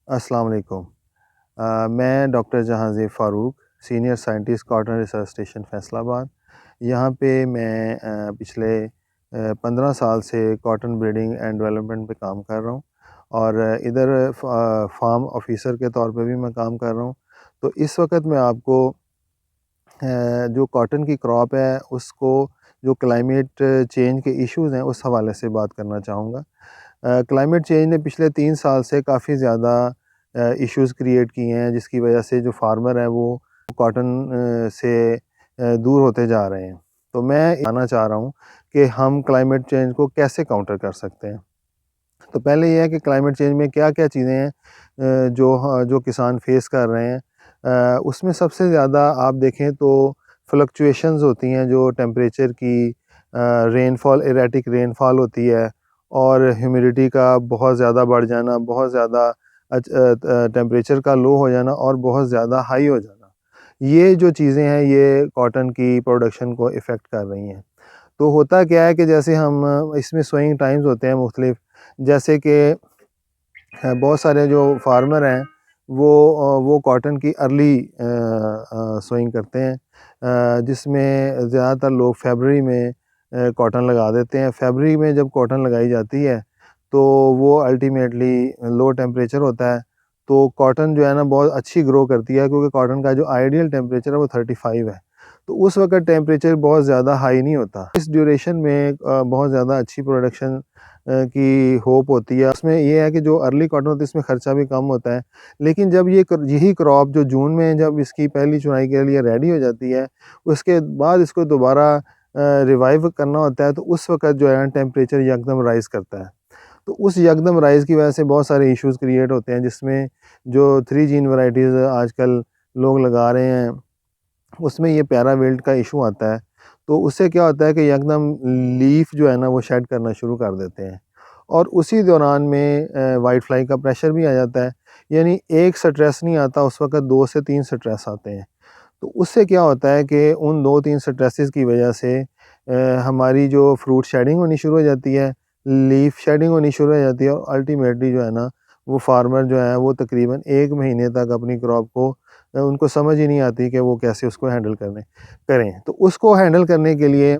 अस्सलाम वालेकुम। मैं doctor Jahangir Farooq, senior scientist cotton research station Faisalabad. यहाँ पे मैं पिछले 15 साल से कॉटन ब्रीडिंग एंड डेवलपमेंट पे काम कर रहा हूँ और इधर फार्म ऑफिसर के तौर पे भी मैं काम कर रहा हूँ। तो इस वक्त मैं आपको जो कॉटन की क्रॉप है उसको जो क्लाइमेट चेंज के इश्यूज़ हैं उस हवाले से बात करना चाहूँगा। क्लाइमेट चेंज ने पिछले 3 साल से काफ़ी ज़्यादा इश्यूज़ क्रिएट किए हैं, जिसकी वजह से जो फार्मर हैं वो कॉटन से दूर होते जा रहे हैं। तो मैं जानना चाह रहा हूँ कि हम क्लाइमेट चेंज को कैसे काउंटर कर सकते हैं। तो पहले ये है कि क्लाइमेट चेंज में क्या-क्या चीज़ें हैं जो किसान फेस कर रहे हैं। उसमें सबसे ज़्यादा आप देखें तो फ्लक्चुएशंस होती हैं जो टेम्परेचर की, रेनफॉल, एरेटिक रेनफॉल होती है और ह्यूमिडिटी का बहुत ज़्यादा बढ़ जाना, बहुत ज़्यादा टेम्परेचर का लो हो जाना और बहुत ज़्यादा हाई हो जाना। ये जो चीज़ें हैं ये कॉटन की प्रोडक्शन को इफ़ेक्ट कर रही हैं। तो होता क्या है कि जैसे हम इसमें सोइंग टाइम्स होते हैं मुख्तलिफ, जैसे कि बहुत सारे जो फार्मर हैं वो कॉटन की अर्ली सोइंग करते हैं, जिसमें ज़्यादातर लोग फरवरी में कॉटन लगा देते हैं। फरवरी में जब कॉटन लगाई जाती है तो वो अल्टीमेटली लो टेम्परेचर होता है, तो कॉटन जो है ना बहुत अच्छी ग्रो करती है, क्योंकि कॉटन का जो आइडियल टेम्परेचर है वो 35 है। तो उस वक़्त टेम्परेचर बहुत ज़्यादा हाई नहीं होता। इस ड्यूरेशन में बहुत ज़्यादा अच्छी प्रोडक्शन की होप होती है। उसमें ये है कि जो अर्ली कॉटन होती है इसमें खर्चा भी कम होता है। लेकिन जब यही क्रॉप जो जून में जब इसकी पहली चुनाई के लिए रेडी हो जाती है, उसके बाद इसको दोबारा रिवाइव करना होता है, तो उस वक़्त जो है टेम्परेचर यकदम राइज़ करता है। तो उस यकदम राइज़ की वजह से बहुत सारे इश्यूज़ क्रिएट होते हैं, जिसमें जो 3 जीन वैराइटीज़ आजकल लोग लगा रहे हैं, उसमें ये पैरा विल्ट का इशू आता है। तो उससे क्या होता है कि एकदम लीफ जो है ना वो शेड करना शुरू कर देते हैं और उसी दौरान में वाइट फ्लाई का प्रेशर भी आ जाता है। यानी एक स्ट्रेस नहीं आता, उस वक़्त 2 से 3 स्ट्रेस आते हैं। तो उससे क्या होता है कि उन 2-3 स्ट्रेसेस की वजह से हमारी जो फ्रूट शेडिंग होनी शुरू हो जाती है, लीफ शेडिंग होनी शुरू हो जाती है और अल्टीमेटली जो है ना वो फार्मर जो है वो तकरीबन 1 महीने तक अपनी क्रॉप को उनको समझ ही नहीं आती कि वो कैसे उसको हैंडल करें। तो उसको हैंडल करने के लिए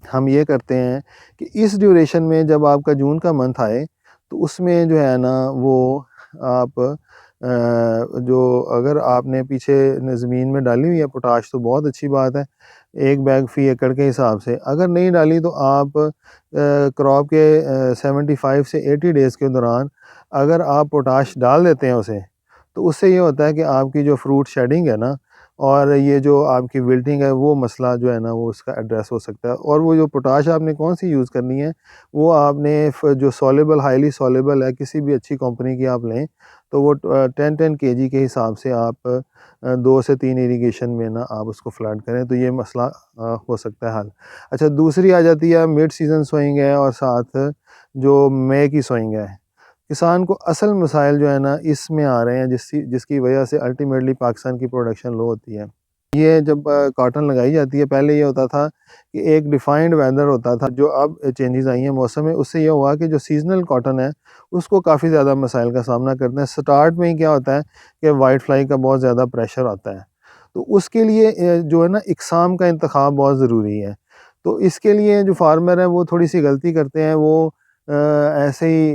हम ये करते हैं कि इस ड्यूरेशन में जब आपका जून का मंथ आए, तो उसमें जो है ना वो आप जो अगर आपने पीछे ज़मीन में डाली हुई है पोटाश तो बहुत अच्छी बात है, 1 बैग फ़ी एकड़ के हिसाब से। अगर नहीं डाली तो आप क्रॉप के 75 से 80 डेज़ के दौरान अगर आप पोटाश डाल देते हैं उसे, तो उससे ये होता है कि आपकी जो फ्रूट शेडिंग है ना और ये जो आपकी विल्टिंग है वो मसला जो है ना वो उसका एड्रेस हो सकता है। और वो जो पोटाश आपने कौन सी यूज़ करनी है, वो आपने जो सॉल्युबल, हाईली सॉल्युबल है, किसी भी अच्छी कंपनी की आप लें, तो वो 10-10 केजी के हिसाब से आप 2 से 3 इरिगेशन में ना आप उसको फ्लड करें, तो ये मसला हो सकता है हल। अच्छा, दूसरी आ जाती है मिड सीज़न सोइंग है और साथ जो मई की सोइंग है। किसान को असल मसाइल जो है ना इसमें आ रहे हैं, जिसकी वजह से अल्टीमेटली पाकिस्तान की प्रोडक्शन लो होती है। ये जब कॉटन लगाई जाती है, पहले ये होता था कि एक डिफाइंड वेदर होता था, जो अब चेंजेस आई हैं मौसम में, उससे ये हुआ कि जो सीज़नल कॉटन है उसको काफ़ी ज़्यादा मसाइल का सामना करते हैं। स्टार्ट में ही क्या होता है कि वाइट फ्लाई का बहुत ज़्यादा प्रेशर आता है, तो उसके लिए जो है ना इकसाम का इंतखाब बहुत ज़रूरी है। तो इसके लिए जो फार्मर हैं वो थोड़ी सी गलती करते हैं, वो ऐसे ही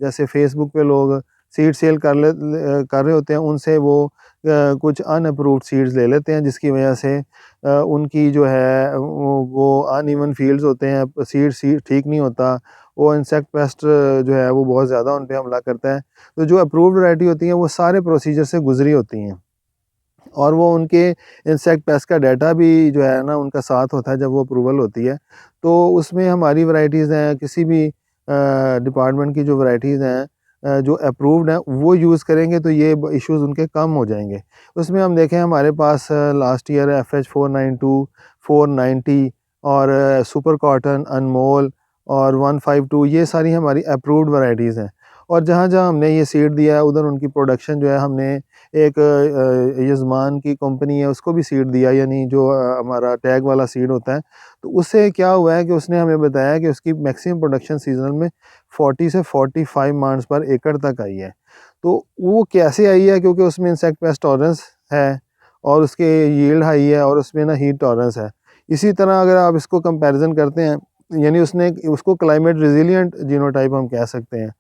जैसे फेसबुक पे लोग सीड सेल कर रहे होते हैं, उनसे वो कुछ अनअप्रूव्ड सीड्स ले लेते हैं, जिसकी वजह से उनकी जो है वो अनइवन फील्ड्स होते हैं, सीड ठीक नहीं होता, वो इंसेक्ट पेस्ट जो है वो बहुत ज़्यादा उन पे हमला करता है। तो जो अप्रूव्ड वैरायटी होती है वो सारे प्रोसीजर से गुजरी होती हैं और वो उनके इंसेक्ट पेस्ट का डाटा भी जो है ना उनका साथ होता है जब वो अप्रूवल होती है। तो उसमें हमारी वैराइटीज़ हैं, किसी भी डिपार्टमेंट की जो वैराइटीज़ हैं जो अप्रूव्ड हैं वो यूज़ करेंगे तो ये इश्यूज़ उनके कम हो जाएंगे। उसमें हम देखें हमारे पास लास्ट ईयर FH 492, 490 और सुपर कॉटन, अनमोल और 152, ये सारी हमारी अप्रूव्ड वैराइटीज़ हैं। और जहाँ-जहाँ हमने ये सीड दिया है उधर उनकी प्रोडक्शन जो है हमने एक यज़मान की कंपनी है उसको भी सीड दिया, यानी जो हमारा टैग वाला सीड होता है। तो उससे क्या हुआ है कि उसने हमें बताया कि उसकी मैक्सिमम प्रोडक्शन सीज़न में 40 से 45 मांड्स पर एकड़ तक आई है। तो वो कैसे आई है, क्योंकि उसमें इंसेक्ट पेस्ट टॉलरेंस है और उसके यील्ड हाई है और उसमें ना हीट टॉलरेंस है। इसी तरह अगर आप इसको कंपैरिज़न करते हैं, यानी उसने उसको क्लाइमेट रेज़िलिएंट जीनोटाइप हम कह सकते हैं।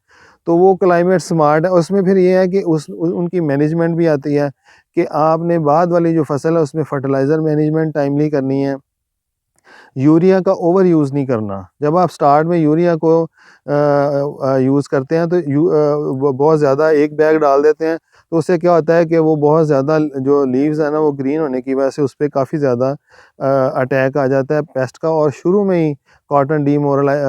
तो वो क्लाइमेट स्मार्ट है, उसमें फिर ये है कि उनकी मैनेजमेंट भी आती है कि आपने बाद वाली जो फसल है उसमें फर्टिलाइज़र मैनेजमेंट टाइमली करनी है। यूरिया का ओवर यूज़ नहीं करना। जब आप स्टार्ट में यूरिया को यूज़ करते हैं तो वो बहुत ज़्यादा एक बैग डाल देते हैं, तो उससे क्या होता है कि वो बहुत ज़्यादा जो लीव्स है ना वो ग्रीन होने की वजह से उस पे काफ़ी ज़्यादा अटैक आ जाता है पेस्ट का, और शुरू में ही कॉटन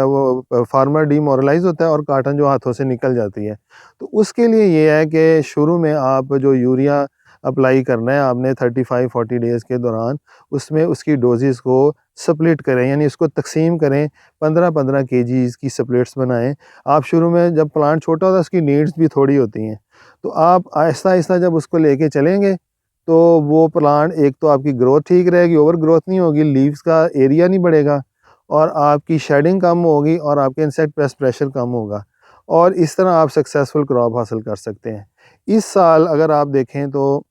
वो फार्मर डीमोरलाइज़ होता है और कॉटन जो हाथों से निकल जाती है। तो उसके लिए ये है कि शुरू में आप जो यूरिया अप्लाई करना है आपने 35-40 डेज़ के दौरान, उसमें उसकी डोज़ेज़ को स्प्लिट करें, यानी इसको तक़सीम करें, 15-15 केजीज़ की स्प्लिट्स बनाएँ। आप शुरू में जब प्लांट छोटा होता है उसकी नीड्स भी थोड़ी होती हैं, तो आप आहिस्ता-आहिस्ता जब उसको लेके चलेंगे, तो वो प्लांट एक तो आपकी ग्रोथ ठीक रहेगी, ओवर ग्रोथ नहीं होगी, लीव्स का एरिया नहीं बढ़ेगा और आपकी शेडिंग कम होगी और आपके इंसेक्ट पेस्ट प्रेशर कम होगा, और इस तरह आप सक्सेसफुल क्रॉप हासिल कर सकते हैं। इस साल अगर आप देखें तो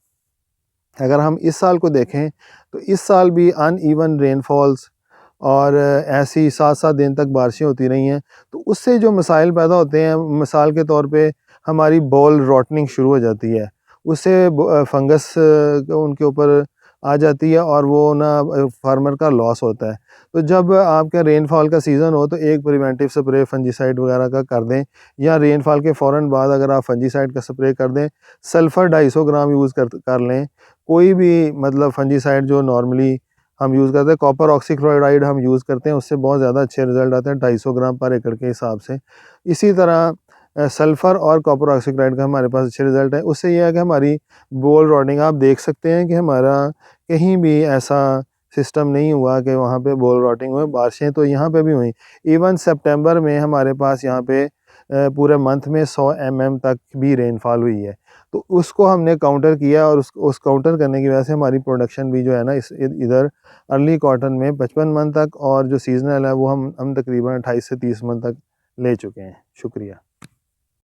अगर हम इस साल को देखें, तो इस साल भी अनइवन रेनफॉल्स और ऐसी 7-7 दिन तक बारिशें होती रही हैं, तो उससे जो मसाइल पैदा होते हैं, मिसाल के तौर पे हमारी बॉल रॉटनिंग शुरू हो जाती है। उससे फंगस उनके ऊपर आ जाती है और वो ना फार्मर का लॉस होता है। तो जब आपका रेनफॉल का सीज़न हो तो एक प्रिवेंटिव स्प्रे फंजीसाइड वगैरह का कर दें, या रेनफॉल के फ़ौरन बाद अगर आप फंजीसाइड का स्प्रे कर दें, सल्फ़र 250 ग्राम यूज़ कर लें। कोई भी मतलब फंजीसाइड जो नॉर्मली हम यूज़ करते हैं, कॉपर ऑक्सीक्लोराइड हम यूज़ करते हैं, उससे बहुत ज़्यादा अच्छे रिज़ल्ट आते हैं 250 ग्राम पर एकड़ के हिसाब से। इसी तरह सल्फ़र और कॉपर ऑक्सीक्लोराइड का हमारे पास अच्छे रिज़ल्ट है। उससे ये है कि हमारी बोल रॉटिंग आप देख सकते हैं कि हमारा कहीं भी ऐसा सिस्टम नहीं हुआ कि वहाँ पे बोल रॉटिंग हुई, बारिशें तो यहाँ पे भी हुई। इवन सितंबर में हमारे पास यहाँ पे पूरे मंथ में 100 mm तक भी रेनफॉल हुई है। तो उसको हमने काउंटर किया और उस काउंटर करने की वजह से हमारी प्रोडक्शन भी जो है ना इधर अर्ली कॉटन में 55 मन तक, और जो सीज़नल है वो हम तकरीबन 28 से 30 मन तक ले चुके हैं। शुक्रिया।